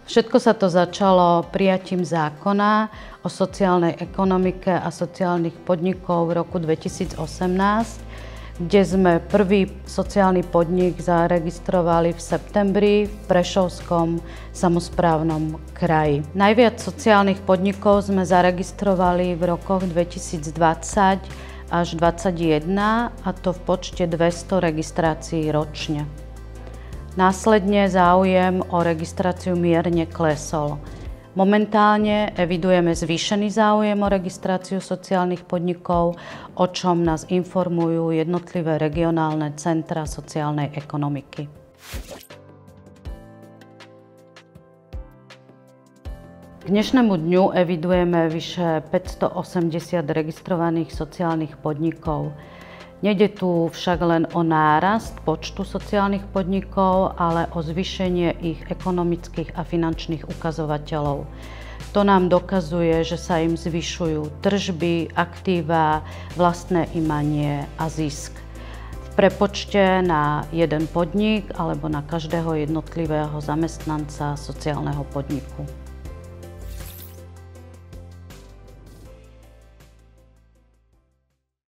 Všetko sa to začalo prijatím zákona o sociálnej ekonomike a sociálnych podnikov v roku 2018, kde sme prvý sociálny podnik zaregistrovali v septembri v Prešovskom samosprávnom kraji. Najviac sociálnych podnikov sme zaregistrovali v rokoch 2020 až 2021, a to v počte 200 registrácií ročne. Následne záujem o registráciu mierne klesol. Momentálne evidujeme zvýšený záujem o registráciu sociálnych podnikov, o čom nás informujú jednotlivé regionálne centra sociálnej ekonomiky. K dnešnému dňu evidujeme vyše 580 registrovaných sociálnych podnikov. Nejde tu však len o nárast počtu sociálnych podnikov, ale o zvýšenie ich ekonomických a finančných ukazovateľov. To nám dokazuje, že sa im zvyšujú tržby, aktíva, vlastné imanie a zisk. V prepočte na jeden podnik alebo na každého jednotlivého zamestnanca sociálneho podniku.